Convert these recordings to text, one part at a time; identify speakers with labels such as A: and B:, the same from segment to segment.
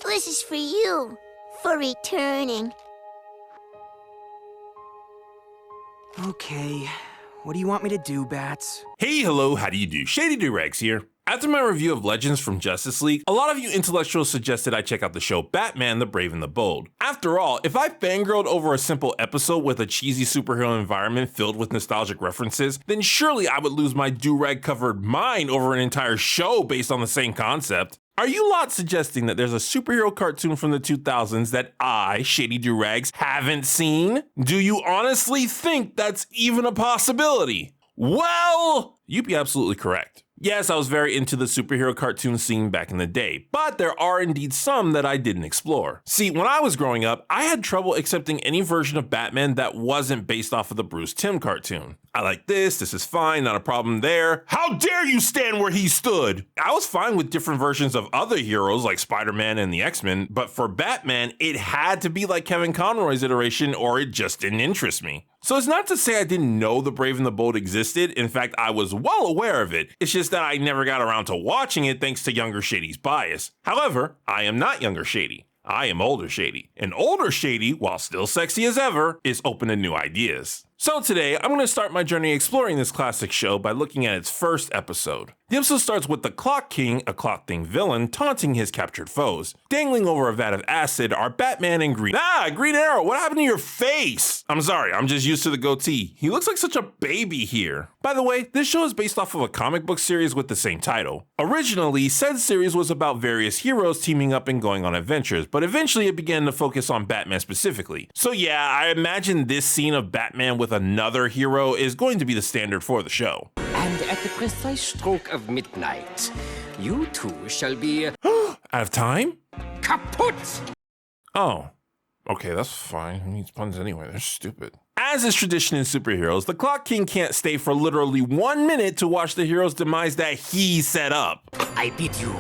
A: This is for you, for returning.
B: Okay, what do you want me to do, Bats?
C: Hey, hello, how do you do? Shady Doorags here. After my review of Legends from Justice League, a lot of you intellectuals suggested I check out the show Batman the Brave and the Bold. After all, if I fangirled over a simple episode with a cheesy superhero environment filled with nostalgic references, then surely I would lose my do-rag-covered mind over an entire show based on the same concept. Are you lot suggesting that there's a superhero cartoon from the 2000s that I, Shady Doorags, haven't seen? Do you honestly think that's even a possibility? Well, you'd be absolutely correct. Yes, I was very into the superhero cartoon scene back in the day, but there are indeed some that I didn't explore. See, when I was growing up, I had trouble accepting any version of Batman that wasn't based off of the Bruce Timm cartoon. I like this is fine, not a problem there. How dare you stand where he stood? I was fine with different versions of other heroes like Spider-Man and the X-Men, but for Batman, it had to be like Kevin Conroy's iteration or it just didn't interest me. So it's not to say I didn't know the Brave and the Bold existed. In fact, I was well aware of it. It's just that I never got around to watching it thanks to younger Shady's bias. However, I am not younger Shady. I am older Shady. And older Shady, while still sexy as ever, is open to new ideas. So today, I'm going to start my journey exploring this classic show by looking at its first episode. The episode starts with the Clock King, a clock-themed villain, taunting his captured foes. Dangling over a vat of acid are Batman and Green Arrow, what happened to your face? I'm sorry, I'm just used to the goatee. He looks like such a baby here. By the way, this show is based off of a comic book series with the same title. Originally, said series was about various heroes teaming up and going on adventures, but eventually it began to focus on Batman specifically. So yeah, I imagine this scene of Batman with another hero is going to be the standard for the show.
D: And at the precise stroke of midnight, you two shall be
C: out of time?
D: kaput!
C: Oh, okay, that's fine. Who needs puns anyway? They're stupid. As is tradition in superheroes, the Clock King can't stay for literally 1 minute to watch the hero's demise that he set up.
D: I bid you,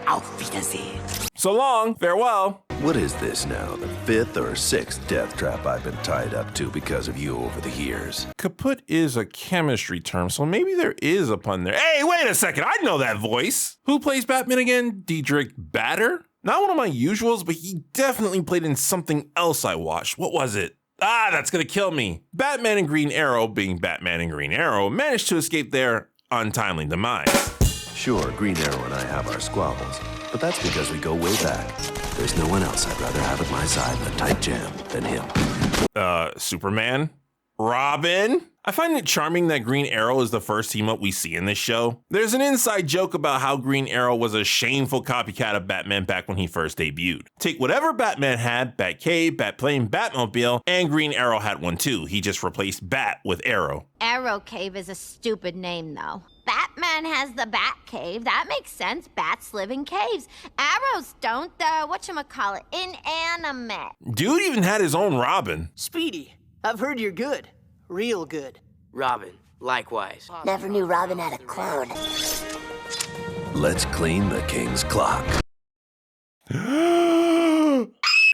D: auf Wiedersehen.
C: So long, farewell.
E: What is this now, the 5th or 6th death trap I've been tied up to because of you over the years?
C: Kaput is a chemistry term, so maybe there is a pun there. Hey, wait a second, I know that voice. Who plays Batman again? Diedrich Bader? Not one of my usuals, but he definitely played in something else I watched. What was it? That's gonna kill me. Batman and Green Arrow, being Batman and Green Arrow, managed to escape their untimely demise.
E: Sure, Green Arrow and I have our squabbles, but that's because we go way back. There's no one else I'd rather have at my side in a tight jam than him.
C: Superman? Robin? I find it charming that Green Arrow is the first team-up we see in this show. There's an inside joke about how Green Arrow was a shameful copycat of Batman back when he first debuted. Take whatever Batman had, Batcave, Batplane, Batmobile, and Green Arrow had one too. He just replaced Bat with Arrow.
A: Arrow Cave is a stupid name, though. Batman has the Bat Cave. That makes sense. Bats live in caves. Arrows don't, whatchamacallit, inanimate.
C: Dude even had his own Robin.
F: Speedy, I've heard you're good. Real good.
D: Robin, likewise.
A: Never knew Robin had a clone.
E: Let's clean the king's clock.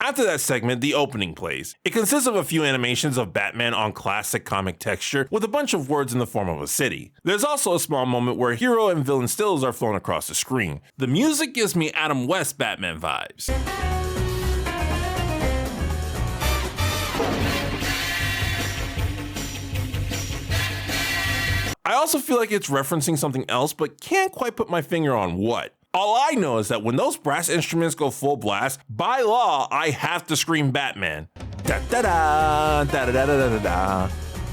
C: After that segment, the opening plays. It consists of a few animations of Batman on classic comic texture with a bunch of words in the form of a city. There's also a small moment where hero and villain stills are flown across the screen. The music gives me Adam West Batman vibes. I also feel like it's referencing something else, but can't quite put my finger on what. All I know is that when those brass instruments go full blast, by law, I have to scream Batman. Da-da-da, da-da-da-da-da-da.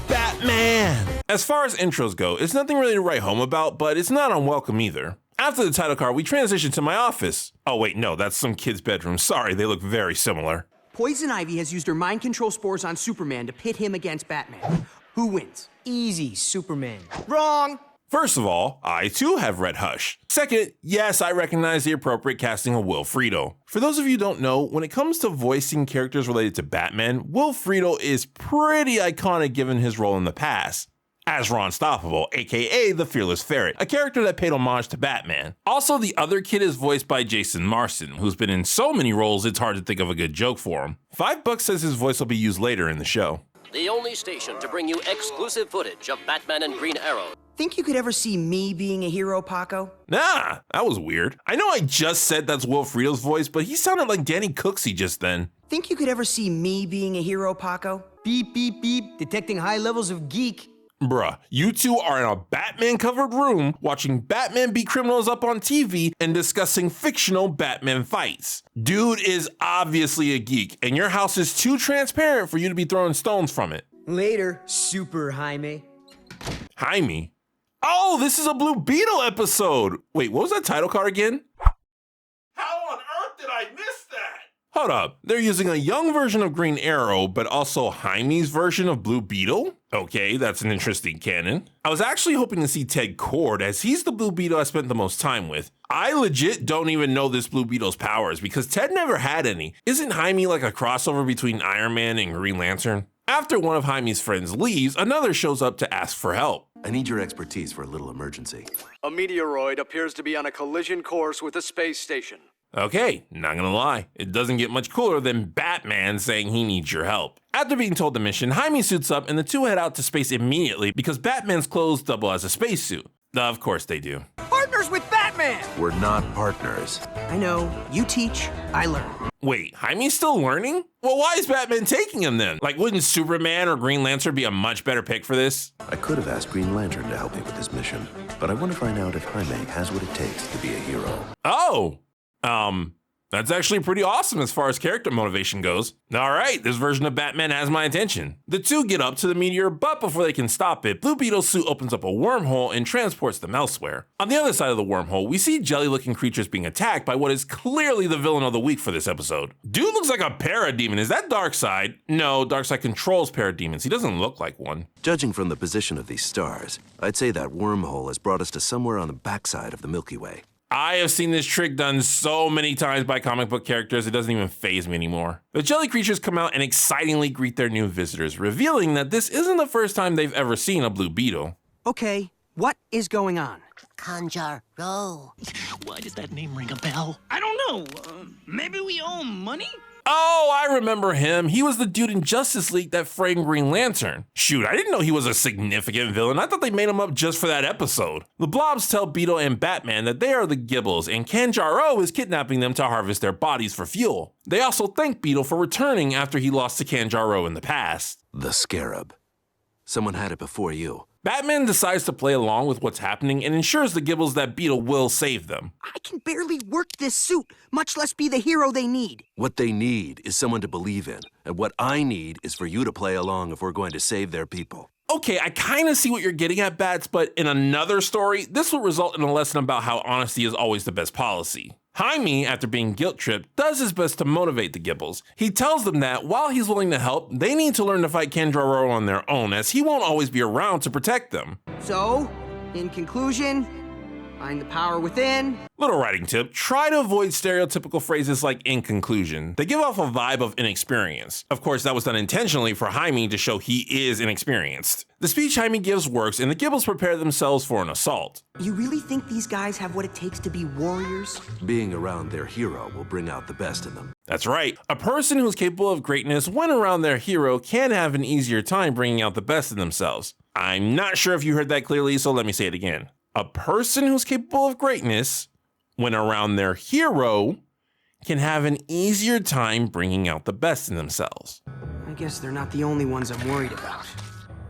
C: Batman! As far as intros go, it's nothing really to write home about, but it's not unwelcome either. After the title card, we transition to my office. Oh wait, no, that's some kid's bedroom. Sorry, they look very similar.
B: Poison Ivy has used her mind control spores on Superman to pit him against Batman. Who wins?
F: Easy, Superman.
B: Wrong!
C: First of all, I too have read Hush. Second, yes, I recognize the appropriate casting of Will Friedle. For those of you who don't know, when it comes to voicing characters related to Batman, Will Friedle is pretty iconic given his role in the past. As Ron Stoppable, aka the Fearless Ferret, a character that paid homage to Batman. Also, the other kid is voiced by Jason Marsden, who's been in so many roles it's hard to think of a good joke for him. $5 says his voice will be used later in the show.
G: The only station to bring you exclusive footage of Batman and Green Arrow.
B: Think you could ever see me being a hero, Paco?
C: Nah, that was weird. I know I just said that's Wilfredo's voice, but he sounded like Danny Cooksey just then.
B: Think you could ever see me being a hero, Paco? Beep, beep, beep, detecting high levels of geek.
C: Bruh, you two are in a Batman-covered room watching Batman beat criminals up on TV and discussing fictional Batman fights. Dude is obviously a geek, and your house is too transparent for you to be throwing stones from it.
B: Later, Super Jaime.
C: Jaime? Oh, this is a Blue Beetle episode! Wait, what was that title card again? How on earth did I miss that? Hold up, they're using a young version of Green Arrow, but also Jaime's version of Blue Beetle? Okay, that's an interesting canon. I was actually hoping to see Ted Kord, as he's the Blue Beetle I spent the most time with. I legit don't even know this Blue Beetle's powers, because Ted never had any. Isn't Jaime like a crossover between Iron Man and Green Lantern? After one of Jaime's friends leaves, another shows up to ask for help.
E: I need your expertise for a little emergency.
G: A meteoroid appears to be on a collision course with a space station.
C: Okay, not gonna lie, it doesn't get much cooler than Batman saying he needs your help. After being told the mission, Jaime suits up and the two head out to space immediately because Batman's clothes double as a spacesuit. Of course they do.
B: Partners with Batman!
E: We're not partners.
B: I know, you teach, I learn.
C: Wait, Jaime's still learning? Well, why is Batman taking him then? Like, wouldn't Superman or Green Lantern be a much better pick for this?
E: I could have asked Green Lantern to help me with this mission, but I want to find out if Jaime has what it takes to be a hero.
C: Oh, that's actually pretty awesome as far as character motivation goes. All right, this version of Batman has my attention. The two get up to the meteor, but before they can stop it, Blue Beetle's suit opens up a wormhole and transports them elsewhere. On the other side of the wormhole, we see jelly-looking creatures being attacked by what is clearly the villain of the week for this episode. Dude looks like a parademon. Is that Darkseid? No, Darkseid controls parademons. He doesn't look like one.
E: Judging from the position of these stars, I'd say that wormhole has brought us to somewhere on the backside of the Milky Way.
C: I have seen this trick done so many times by comic book characters, it doesn't even faze me anymore. The jelly creatures come out and excitingly greet their new visitors, revealing that this isn't the first time they've ever seen a Blue Beetle.
B: Okay, what is going on?
H: Kanjar Ro.
I: Why does that name ring a bell? I don't know. Maybe we owe him money?
C: Oh, I remember him. He was the dude in Justice League that framed Green Lantern. Shoot, I didn't know he was a significant villain. I thought they made him up just for that episode. The Blobs tell Beetle and Batman that they are the Gibles, and Kanjar Ro is kidnapping them to harvest their bodies for fuel. They also thank Beetle for returning after he lost to Kanjar Ro in the past.
E: The Scarab. Someone had it before you.
C: Batman decides to play along with what's happening and ensures the Gibles that Beetle will save them.
B: I can barely work this suit, much less be the hero they need.
E: What they need is someone to believe in, and what I need is for you to play along if we're going to save their people.
C: Okay, I kind of see what you're getting at, Bats, but in another story, this will result in a lesson about how honesty is always the best policy. Jaime, after being guilt-tripped, does his best to motivate the Gibles. He tells them that while he's willing to help, they need to learn to fight Kanjar Ro on their own, as he won't always be around to protect them.
B: So, in conclusion, find the power within.
C: Little writing tip, try to avoid stereotypical phrases like in conclusion. They give off a vibe of inexperience. Of course, that was done intentionally for Jaime to show he is inexperienced. The speech Jaime gives works, and the Gibles prepare themselves for an assault.
B: You really think these guys have what it takes to be warriors?
E: Being around their hero will bring out the best in them.
C: That's right. A person who's capable of greatness when around their hero can have an easier time bringing out the best in themselves. I'm not sure if you heard that clearly, so let me say it again. A person who's capable of greatness when around their hero can have an easier time bringing out the best in themselves.
B: I guess they're not the only ones I'm worried about.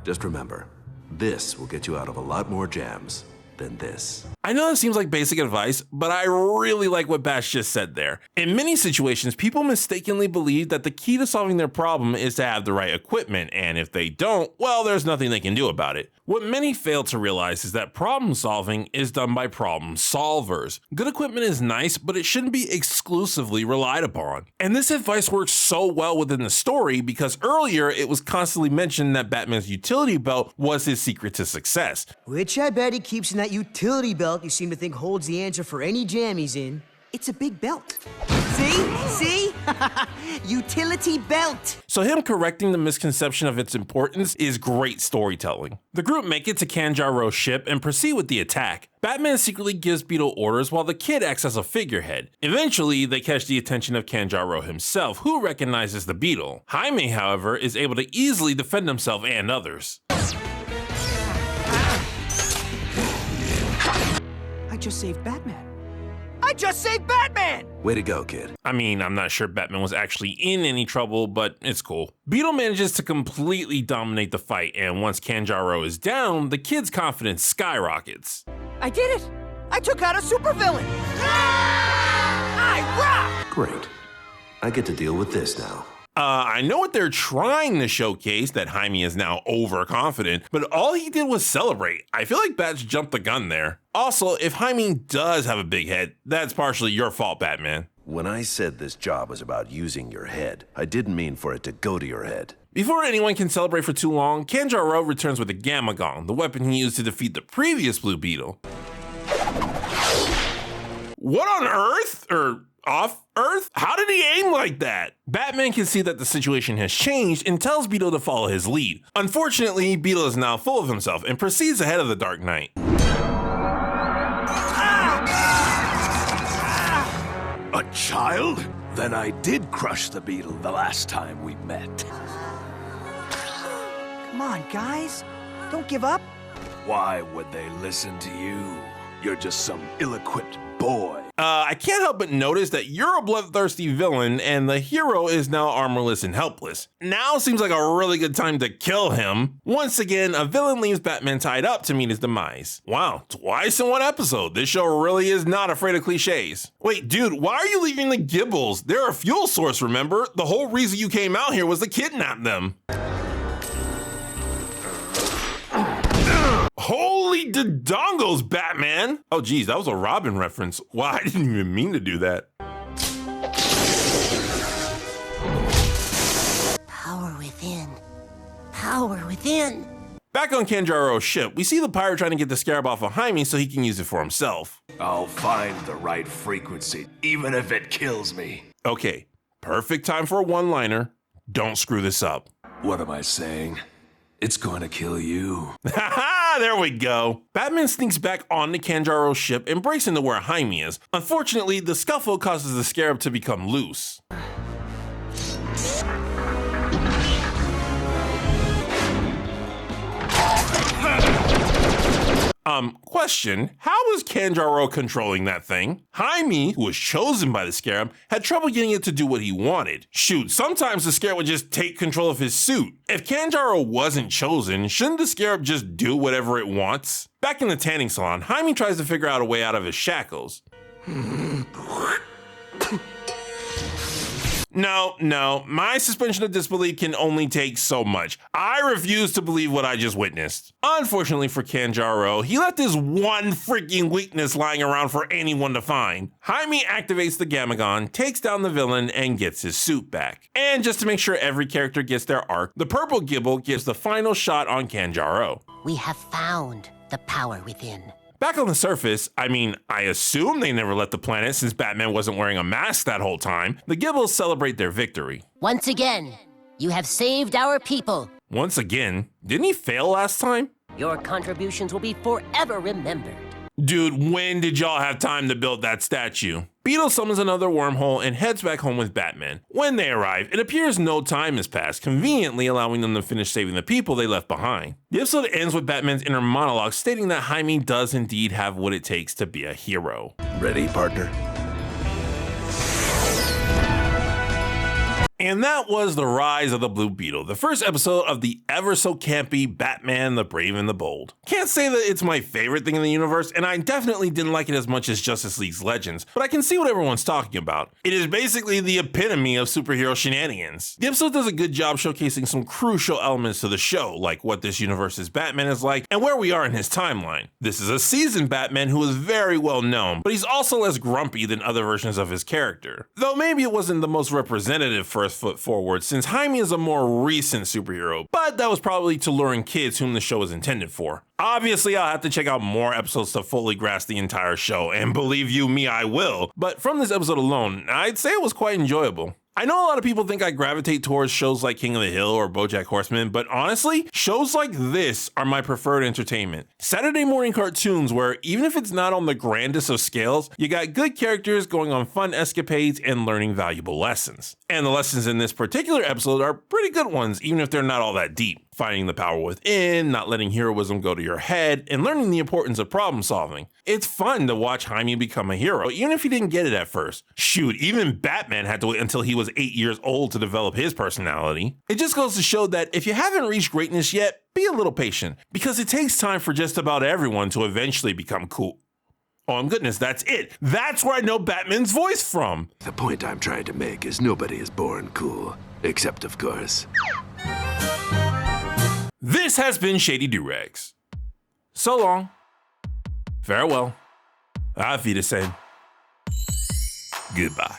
E: Just remember, this will get you out of a lot more jams than this.
C: I know that seems like basic advice, but I really like what Bash just said there. In many situations, people mistakenly believe that the key to solving their problem is to have the right equipment, and if they don't, well, there's nothing they can do about it. What many fail to realize is that problem solving is done by problem solvers. Good equipment is nice, but it shouldn't be exclusively relied upon. And this advice works so well within the story because earlier it was constantly mentioned that Batman's utility belt was his secret to success.
F: Which I bet he keeps in that utility belt you seem to think holds the answer for any jam he's in.
B: It's a big belt. See? Utility belt.
C: So him correcting the misconception of its importance is great storytelling. The group make it to Kanjar Ro's ship and proceed with the attack. Batman secretly gives Beetle orders while the kid acts as a figurehead. Eventually, they catch the attention of Kanjar Ro himself, who recognizes the Beetle. Jaime, however, is able to easily defend himself and others.
B: just saved Batman. I just saved Batman!
E: Way to go, kid.
C: I mean, I'm not sure Batman was actually in any trouble, but it's cool. Beetle manages to completely dominate the fight, and once Kanjar Ro is down, the kid's confidence skyrockets.
B: I did it! I took out a supervillain! I rock!
E: Great. I get to deal with this now.
C: I know what they're trying to showcase, that Jaime is now overconfident, but all he did was celebrate. I feel like Bats jumped the gun there. Also, if Jaime does have a big head, that's partially your fault, Batman.
E: When I said this job was about using your head, I didn't mean for it to go to your head.
C: Before anyone can celebrate for too long, Kanjar Ro returns with a Gamma Gong, the weapon he used to defeat the previous Blue Beetle. What on Earth? Off Earth? How did he aim like that? Batman can see that the situation has changed and tells Beetle to follow his lead. Unfortunately, Beetle is now full of himself and proceeds ahead of the Dark Knight.
J: A child? Then I did crush the Beetle the last time we met.
B: Come on, guys. Don't give up.
J: Why would they listen to you? You're just some ill-equipped boy.
C: I can't help but notice that you're a bloodthirsty villain and the hero is now armorless and helpless. Now seems like a really good time to kill him. Once again, a villain leaves Batman tied up to meet his demise. Wow, twice in one episode. This show really is not afraid of cliches. Wait, dude, why are you leaving the Gibles? They're a fuel source, remember? The whole reason you came out here was to kidnap them. Holy dodongos, Batman! Oh geez, that was a Robin reference. Wow, I didn't even mean to do that.
H: Power within. Power within.
C: Back on Kanjar Ro's ship, we see the pirate trying to get the scarab off of Jaime so he can use it for himself.
J: I'll find the right frequency, even if it kills me.
C: Okay, perfect time for a one-liner. Don't screw this up.
J: What am I saying? It's going to kill you.
C: Haha, there we go. Batman sneaks back onto Kanjar Ro's ship and breaks into where Jaime is. Unfortunately, the scuffle causes the scarab to become loose. Question, how was Kanjar Ro controlling that thing? Jaime, who was chosen by the scarab, had trouble getting it to do what he wanted. Shoot, sometimes the scarab would just take control of his suit. If Kanjar Ro wasn't chosen, shouldn't the scarab just do whatever it wants? Back in the tanning salon, Jaime tries to figure out a way out of his shackles. No, my suspension of disbelief can only take so much. I refuse to believe what I just witnessed. Unfortunately for Kanjar Ro, he left his one freaking weakness lying around for anyone to find. Jaime activates the Gamagon, takes down the villain, and gets his suit back. And just to make sure every character gets their arc, the purple Gible gives the final shot on Kanjar Ro.
H: We have found the power within.
C: Back on the surface, I assume they never left the planet since Batman wasn't wearing a mask that whole time. The Gibles celebrate their victory.
H: Once again, you have saved our people.
C: Once again? Didn't he fail last time?
H: Your contributions will be forever remembered.
C: Dude, when did y'all have time to build that statue? Beetle summons another wormhole and heads back home with Batman. When they arrive, it appears no time has passed, conveniently allowing them to finish saving the people they left behind. The episode ends with Batman's inner monologue stating that Jaime does indeed have what it takes to be a hero.
E: Ready, partner?
C: And that was The Rise of the Blue Beetle, the first episode of the ever so campy Batman the Brave and the Bold. Can't say that it's my favorite thing in the universe, and I definitely didn't like it as much as Justice League's Legends, but I can see what everyone's talking about. It is basically the epitome of superhero shenanigans. The episode does a good job showcasing some crucial elements to the show, like what this universe's Batman is like and where we are in his timeline. This is a seasoned Batman who is very well known, but he's also less grumpy than other versions of his character. Though maybe it wasn't the most representative first foot forward since Jaime is a more recent superhero, but that was probably to luring kids whom the show is intended for. Obviously, I'll have to check out more episodes to fully grasp the entire show, and believe you me, I will, but from this episode alone, I'd say it was quite enjoyable. I know a lot of people think I gravitate towards shows like King of the Hill or BoJack Horseman, but honestly, shows like this are my preferred entertainment. Saturday morning cartoons where, even if it's not on the grandest of scales, you got good characters going on fun escapades and learning valuable lessons. And the lessons in this particular episode are pretty good ones, even if they're not all that deep. finding the power within, not letting heroism go to your head, and learning the importance of problem solving. It's fun to watch Jaime become a hero, even if he didn't get it at first. Shoot, even Batman had to wait until he was 8 years old to develop his personality. It just goes to show that if you haven't reached greatness yet, be a little patient, because it takes time for just about everyone to eventually become cool. Oh, goodness, that's it. That's where I know Batman's voice from.
E: The point I'm trying to make is nobody is born cool. Except, of course.
C: This has been Shady Doorags. So long. Farewell. Auf Wiedersehen. Goodbye.